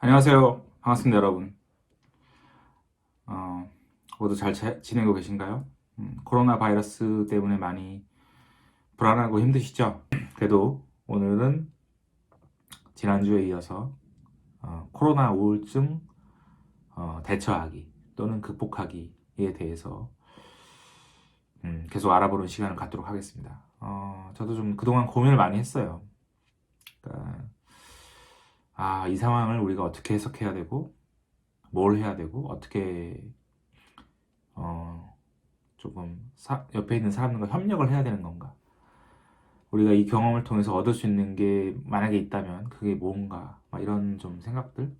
안녕하세요. 반갑습니다, 여러분. 어, 모두 잘 지내고 계신가요? 코로나 바이러스 때문에 많이 불안하고 힘드시죠? 그래도 오늘은 지난주에 이어서 코로나 우울증 대처하기 또는 극복하기에 대해서 계속 알아보는 시간을 갖도록 하겠습니다. 저도 좀 그동안 고민을 많이 했어요. 그러니까, 이 상황을 우리가 어떻게 해석해야 되고, 뭘 해야 되고, 어떻게 어, 조금 옆에 있는 사람들과 협력을 해야 되는 건가? 우리가 이 경험을 통해서 얻을 수 있는 게 만약에 있다면 그게 뭔가? 막 이런 좀 생각들.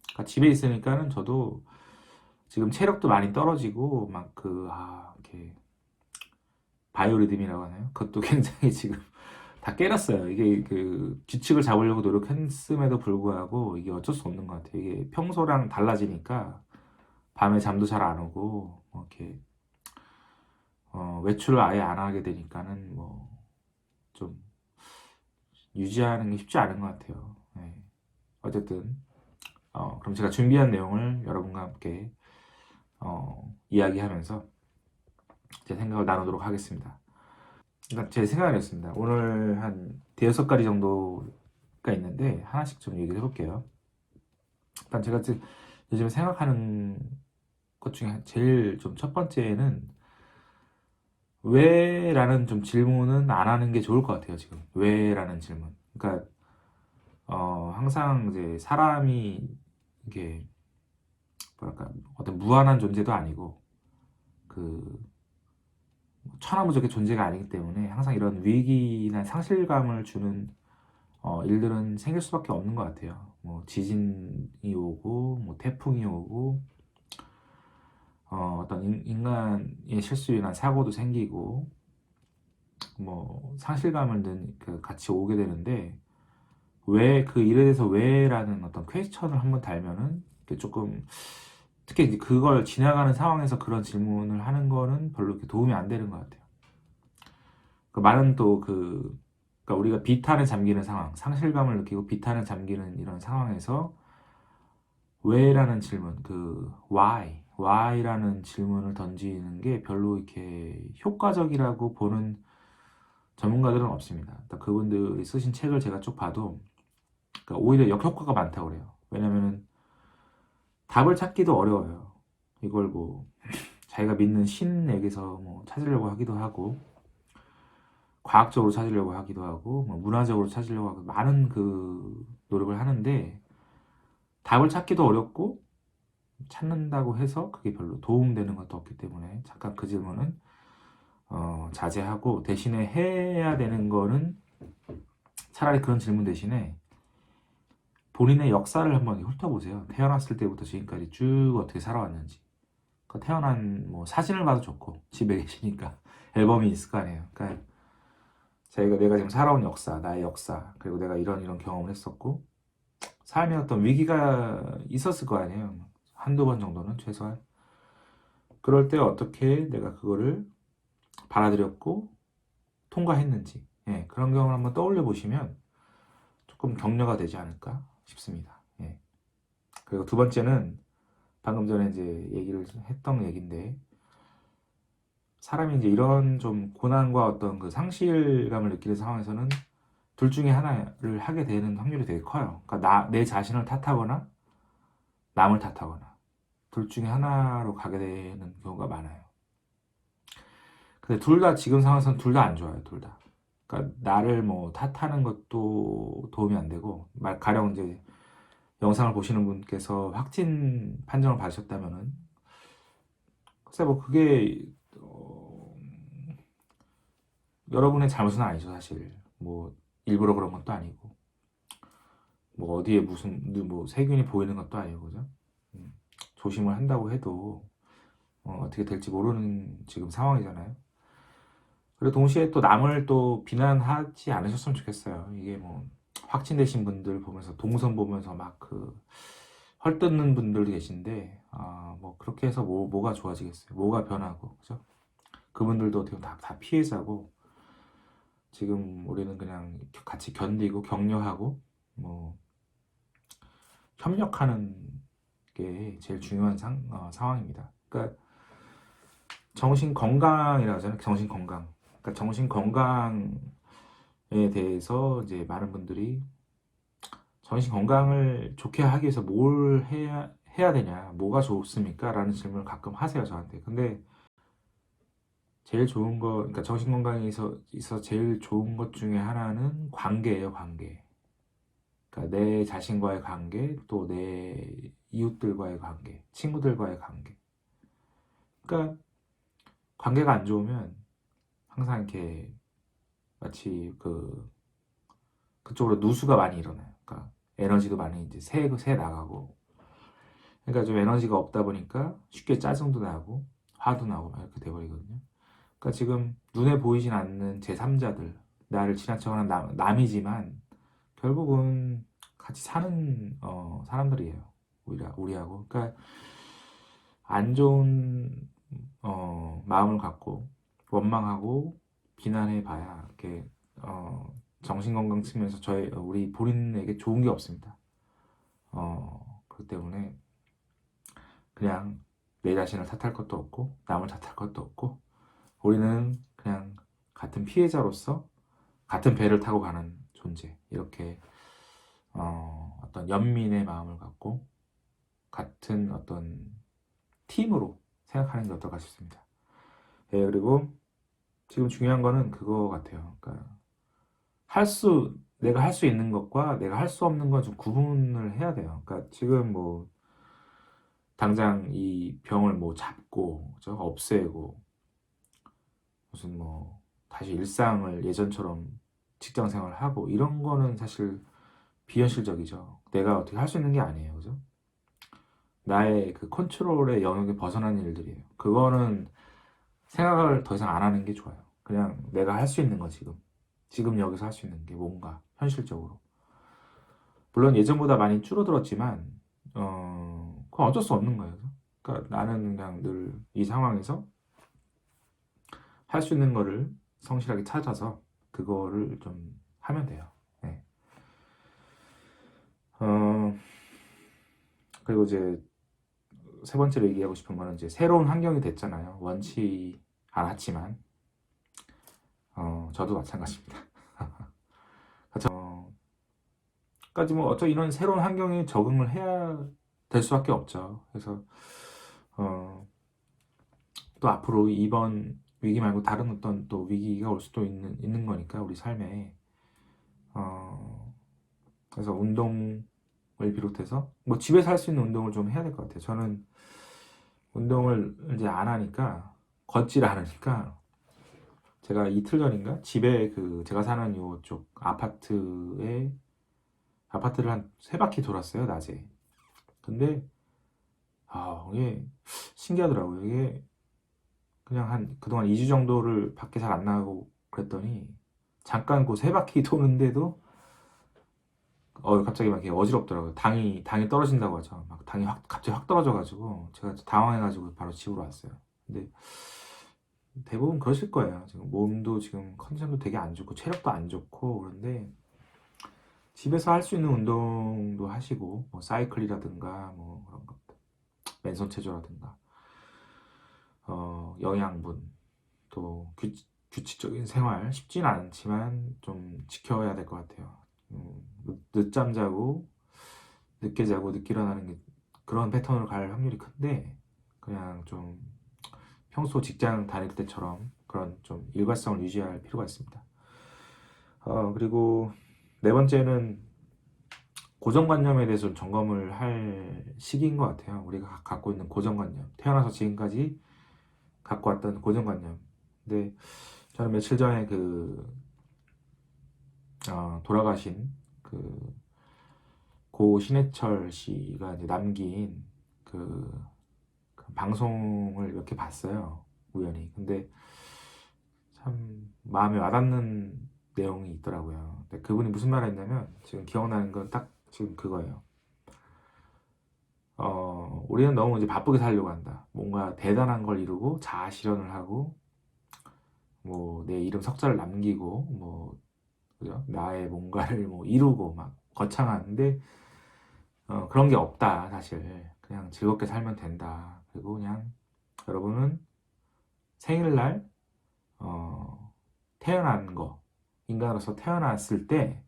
그러니까 집에 있으니까는 저도 지금 체력도 많이 떨어지고 막 이렇게 바이오리듬이라고 하나요? 그것도 굉장히 지금 다 깨졌어요. 이게 그 규칙을 잡으려고 노력했음에도 불구하고 이게 어쩔 수 없는 것 같아요. 이게 평소랑 달라지니까 밤에 잠도 잘 안 오고 이렇게 외출을 아예 안 하게 되니까는 뭐 좀 유지하는 게 쉽지 않은 것 같아요. 네. 어쨌든 그럼 제가 준비한 내용을 여러분과 함께 이야기하면서 제 생각을 나누도록 하겠습니다. 일단 제 생각이었습니다. 오늘 한 대여섯 가지 정도가 있는데 하나씩 좀 얘기를 해볼게요. 일단 제가 요즘에 생각하는 것 중에 제일 좀 첫 번째는 왜라는 좀 질문은 안 하는 게 좋을 것 같아요. 지금 왜라는 질문. 그러니까 항상 이제 사람이 이게 뭐랄까 어떤 무한한 존재도 아니고 그 천하무적의 존재가 아니기 때문에 항상 이런 위기나 상실감을 주는 일들은 생길 수밖에 없는 것 같아요. 뭐 지진이 오고 뭐 태풍이 오고 어떤 인간의 실수로 인한 사고도 생기고 뭐 상실감을 같이 오게 되는데 왜 그 일에 대해서 왜라는 어떤 퀘스천을 한번 달면은 조금 특히 이제 그걸 지나가는 상황에서 그런 질문을 하는 거는 별로 이렇게 도움이 안 되는 것 같아요. 그 많은 그러니까 우리가 비탄에 잠기는 상황, 상실감을 느끼고 비탄에 잠기는 이런 상황에서 왜라는 질문, why라는 질문을 던지는 게 별로 이렇게 효과적이라고 보는 전문가들은 없습니다. 그분들이 쓰신 책을 제가 쭉 봐도 그러니까 오히려 역효과가 많다고 그래요. 왜냐면은 답을 찾기도 어려워요. 이걸 뭐 자기가 믿는 신에게서 뭐 찾으려고 하기도 하고 과학적으로 찾으려고 하기도 하고 뭐 문화적으로 찾으려고 하고 많은 그 노력을 하는데 답을 찾기도 어렵고 찾는다고 해서 그게 별로 도움되는 것도 없기 때문에 잠깐 그 질문은 자제하고 대신에 해야 되는 거는 차라리 그런 질문 대신에 본인의 역사를 한번 훑어보세요. 태어났을 때부터 지금까지 쭉 어떻게 살아왔는지. 그 태어난 뭐 사진을 봐도 좋고 집에 계시니까 앨범이 있을 거 아니에요. 그러니까 내가 지금 살아온 역사, 나의 역사, 그리고 내가 이런 경험을 했었고 삶에 어떤 위기가 있었을 거 아니에요. 한두 번 정도는 최소한. 그럴 때 어떻게 내가 그거를 받아들였고 통과했는지 그런 경험을 한번 떠올려 보시면 조금 격려가 되지 않을까 싶습니다. 그리고 두 번째는 방금 전에 이제 얘기를 했던 얘기인데 사람이 이제 이런 좀 고난과 어떤 그 상실감을 느끼는 상황에서는 둘 중에 하나를 하게 되는 확률이 되게 커요. 그러니까 내 자신을 탓하거나 남을 탓하거나 둘 중에 하나로 가게 되는 경우가 많아요. 근데 둘 다 지금 상황에서는 둘 다 안 좋아요. 둘 다. 그러니까 나를 뭐 탓하는 것도 도움이 안 되고 가령 이제 영상을 보시는 분께서 확진 판정을 받으셨다면은 글쎄 뭐 그게 여러분의 잘못은 아니죠 사실. 뭐 일부러 그런 것도 아니고 뭐 어디에 무슨 뭐 세균이 보이는 것도 아니고 그죠? 조심을 한다고 해도 어떻게 될지 모르는 지금 상황이잖아요. 그리고 동시에 또 남을 또 비난하지 않으셨으면 좋겠어요. 이게 뭐 확진되신 분들 보면서 동선 보면서 막 헐뜯는 분들도 계신데 뭐 그렇게 해서 뭐가 좋아지겠어요? 뭐가 변하고 그죠? 그분들도 어떻게 다 피해자고 지금 우리는 그냥 같이 견디고 격려하고 뭐 협력하는 게 제일 중요한 상황입니다. 그러니까 정신 건강이라고 하잖아요. 정신 건강. 그러니까 정신 건강에 대해서 이제 많은 분들이 정신 건강을 좋게 하기 위해서 뭘 해야 되냐, 뭐가 좋습니까? 라는 질문을 가끔 하세요, 저한테. 근데 제일 좋은 거, 그러니까 정신 건강에 있어 제일 좋은 것 중에 하나는 관계예요, 관계. 그러니까 내 자신과의 관계, 또 내 이웃들과의 관계, 친구들과의 관계. 그러니까 관계가 안 좋으면 항상 이렇게 마치 그쪽으로 누수가 많이 일어나요. 그러니까 에너지도 많이 이제 새 나가고. 그러니까 좀 에너지가 없다 보니까 쉽게 짜증도 나고 화도 나고 막 이렇게 돼버리거든요. 그러니까 지금 눈에 보이진 않는 제3자들, 나를 지나쳐가는 남이지만 결국은 같이 사는 사람들이에요. 우리하고. 그러니까 안 좋은 마음을 갖고 원망하고 비난해 봐야 이렇게 정신건강 측면에서 우리 본인에게 좋은 게 없습니다. 그렇기 때문에 그냥 내 자신을 탓할 것도 없고 남을 탓할 것도 없고 우리는 그냥 같은 피해자로서 같은 배를 타고 가는 존재, 이렇게 어떤 연민의 마음을 갖고 같은 어떤 팀으로 생각하는 게 어떨까 싶습니다. 예, 그리고 지금 중요한 거는 그거 같아요. 그러니까 내가 할 수 있는 것과 내가 할 수 없는 건 좀 구분을 해야 돼요. 그러니까 지금 뭐 당장 이 병을 뭐 잡고 그죠? 없애고 무슨 뭐 다시 일상을 예전처럼 직장 생활하고 이런 거는 사실 비현실적이죠. 내가 어떻게 할 수 있는 게 아니에요. 그죠? 나의 그 컨트롤의 영역에 벗어난 일들이에요. 그거는 생각을 더 이상 안 하는 게 좋아요. 그냥 내가 할 수 있는 거 지금 여기서 할 수 있는 게 뭔가 현실적으로. 물론 예전보다 많이 줄어들었지만 그건 어쩔 수 없는 거예요. 그러니까 나는 그냥 늘 이 상황에서 할 수 있는 거를 성실하게 찾아서 그거를 좀 하면 돼요. 네. 어, 그리고 이제 세 번째로 얘기하고 싶은 거는 이제 새로운 환경이 됐잖아요. 원치 않았지만 저도 마찬가지입니다. 그러니까 뭐 어쩌 이런 새로운 환경에 적응을 해야 될 수밖에 없죠. 그래서 어, 또 앞으로 이번 위기 말고 다른 어떤 또 위기가 올 수도 있는 거니까 우리 삶에 그래서 운동을 비롯해서 뭐 집에서 할 수 있는 운동을 좀 해야 될 것 같아요. 저는 운동을 이제 안 하니까 걷지를 않으니까 제가 이틀 전인가 집에 제가 사는 요쪽 아파트를 한 세 바퀴 돌았어요, 낮에. 근데 이게 신기하더라고요. 이게 그냥 한 그동안 2주 정도를 밖에 잘 안 나가고 그랬더니 잠깐 그 세 바퀴 도는데도 갑자기 막 이렇게 어지럽더라고요. 당이 떨어진다고 하죠. 막 당이 갑자기 확 떨어져가지고 제가 당황해가지고 바로 집으로 왔어요. 근데 대부분 그러실 거예요. 지금 몸도 지금 컨디션도 되게 안 좋고 체력도 안 좋고 그런데 집에서 할 수 있는 운동도 하시고 뭐 사이클이라든가 뭐 그런 것들, 맨손 체조라든가 영양분 또 규칙적인 생활 쉽지는 않지만 좀 지켜야 될 것 같아요. 늦잠 자고 늦게 자고 늦게 일어나는 게 그런 패턴으로 갈 확률이 큰데 그냥 좀 평소 직장 다닐 때처럼 그런 좀 일관성을 유지할 필요가 있습니다. 그리고 네 번째는 고정관념에 대해서 좀 점검을 할 시기인 것 같아요. 우리가 갖고 있는 고정관념, 태어나서 지금까지 갖고 왔던 고정관념. 근데 저는 며칠 전에 돌아가신 고 신해철 씨가 이제 남긴 그 방송을 이렇게 봤어요. 우연히. 근데 참 마음에 와닿는 내용이 있더라고요. 근데 그분이 무슨 말을 했냐면 지금 기억나는 건 딱 지금 그거예요. 우리는 너무 이제 바쁘게 살려고 한다. 뭔가 대단한 걸 이루고 자아 실현을 하고 뭐 내 이름 석자를 남기고 뭐 그죠? 나의 뭔가를 뭐 이루고 막 거창한데 그런 게 없다, 사실. 그냥 즐겁게 살면 된다. 그리고 그냥 여러분은 생일날, 태어난 거, 인간으로서 태어났을 때,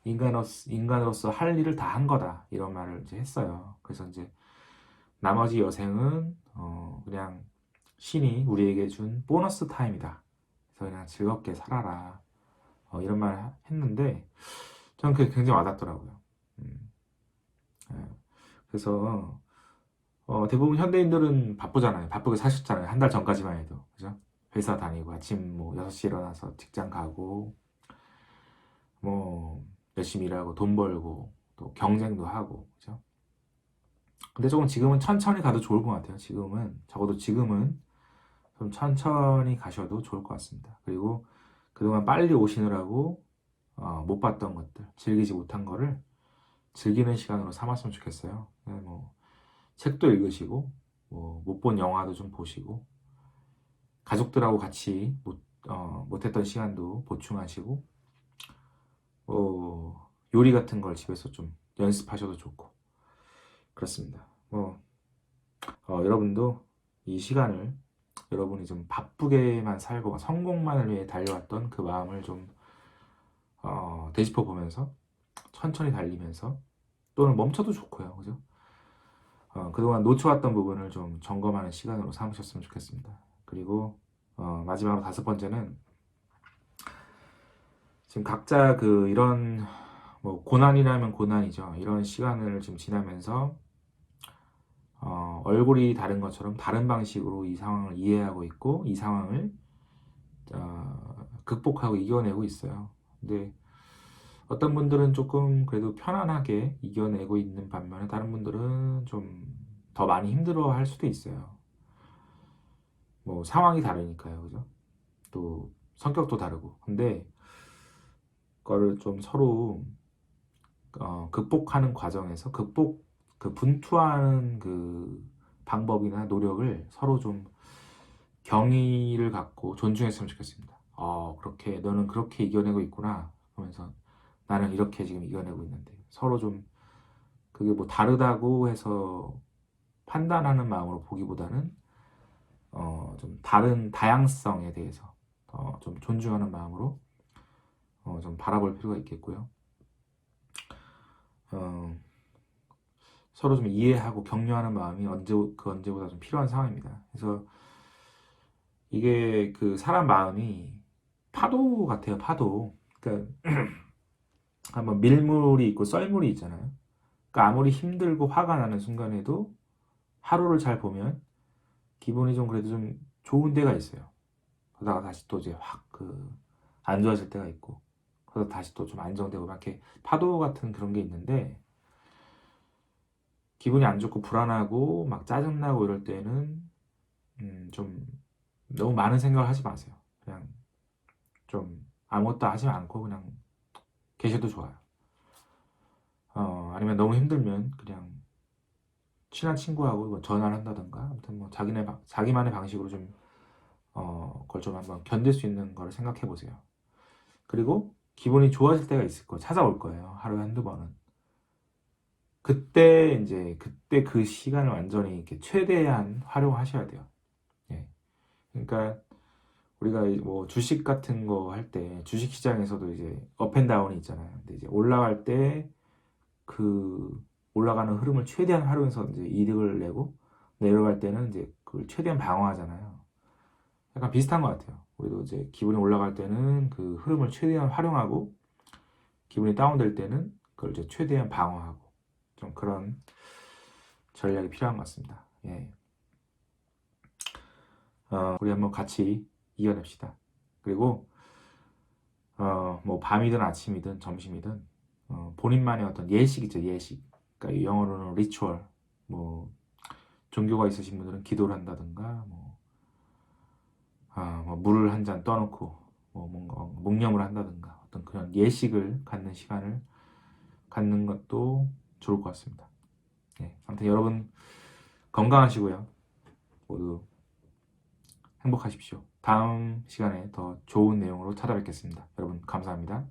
인간으로서 할 일을 다 한 거다. 이런 말을 이제 했어요. 그래서 이제 나머지 여생은, 그냥 신이 우리에게 준 보너스 타임이다. 그래서 그냥 즐겁게 살아라. 이런 말 했는데, 저는 그게 굉장히 와닿더라고요. 음, 예. 그래서 대부분 현대인들은 바쁘잖아요. 바쁘게 사셨잖아요. 한 달 전까지만 해도. 그죠? 회사 다니고 아침 뭐 6시에 일어나서 직장 가고 뭐 열심히 일하고 돈 벌고 또 경쟁도 하고. 그죠? 근데 조금 지금은 천천히 가도 좋을 것 같아요. 적어도 지금은 좀 천천히 가셔도 좋을 것 같습니다. 그리고 그동안 빨리 오시느라고 못 봤던 것들, 즐기지 못한 거를 즐기는 시간으로 삼았으면 좋겠어요. 뭐 책도 읽으시고 뭐 못 본 영화도 좀 보시고 가족들하고 같이 못했던 시간도 보충하시고 요리 같은 걸 집에서 좀 연습하셔도 좋고 그렇습니다. 여러분도 이 시간을 여러분이 좀 바쁘게만 살고 성공만을 위해 달려왔던 그 마음을 좀 되짚어 보면서 천천히 달리면서 또는 멈춰도 좋고요. 그죠? 그동안 놓쳐왔던 부분을 좀 점검하는 시간으로 삼으셨으면 좋겠습니다. 그리고 마지막으로 다섯 번째는 지금 각자 이런 뭐 고난이라면 고난이죠. 이런 시간을 좀 지나면서 얼굴이 다른 것처럼 다른 방식으로 이 상황을 이해하고 있고 이 상황을 극복하고 이겨내고 있어요. 근데 어떤 분들은 조금 그래도 편안하게 이겨내고 있는 반면에 다른 분들은 좀 더 많이 힘들어 할 수도 있어요. 뭐 상황이 다르니까요. 그죠? 또 성격도 다르고. 근데 그거를 좀 서로 극복하는 과정에서 분투하는 그 방법이나 노력을 서로 좀 경의를 갖고 존중했으면 좋겠습니다. 그렇게 너는 그렇게 이겨내고 있구나 하면서 나는 이렇게 지금 이겨내고 있는데 서로 좀 그게 뭐 다르다고 해서 판단하는 마음으로 보기보다는 좀 다른 다양성에 대해서 좀 존중하는 마음으로 좀 바라볼 필요가 있겠고요. 어, 서로 좀 이해하고 격려하는 마음이 그 언제보다 좀 필요한 상황입니다. 그래서 이게 그 사람 마음이 파도 같아요, 파도. 그러니까 한번 밀물이 있고 썰물이 있잖아요. 그러니까 아무리 힘들고 화가 나는 순간에도 하루를 잘 보면 기분이 좀 그래도 좀 좋은 때가 있어요. 그러다가 다시 또 이제 확 안 좋아질 때가 있고, 그래서 다시 또 좀 안정되고 막 이렇게 파도 같은 그런 게 있는데 기분이 안 좋고 불안하고 막 짜증나고 이럴 때는 좀 너무 많은 생각을 하지 마세요. 그냥 좀 아무것도 하지 않고 그냥 계셔도 좋아요. 아니면 너무 힘들면 그냥 친한 친구하고 뭐 전화를 한다던가 아무튼 뭐 자기만의 방식으로 좀 그걸 좀 한번 견딜 수 있는 걸 생각해 보세요. 그리고 기분이 좋아질 때가 있을 거예요. 찾아올 거예요. 하루에 한두 번은. 그때 그 시간을 완전히 이렇게 최대한 활용하셔야 돼요. 예. 그러니까 우리가 뭐 주식 같은 거 할 때 주식 시장에서도 이제 업앤다운이 있잖아요. 근데 이제 올라갈 때 그 올라가는 흐름을 최대한 활용해서 이제 이득을 내고 내려갈 때는 이제 그걸 최대한 방어하잖아요. 약간 비슷한 것 같아요. 우리도 이제 기분이 올라갈 때는 그 흐름을 최대한 활용하고 기분이 다운될 때는 그걸 이제 최대한 방어하고 좀 그런 전략이 필요한 것 같습니다. 예. 우리 한번 같이 이겨냅시다. 그리고 뭐 밤이든 아침이든 점심이든 본인만의 어떤 예식 있죠, 예식. 그러니까 영어로는 리추얼. 뭐 종교가 있으신 분들은 기도를 한다든가 뭐 물을 한 잔 떠놓고 뭐 뭔가 묵념을 한다든가 어떤 그런 예식을 갖는 시간을 갖는 것도 좋을 것 같습니다. 네, 아무튼 여러분 건강하시고요. 모두 행복하십시오. 다음 시간에 더 좋은 내용으로 찾아뵙겠습니다. 여러분 감사합니다.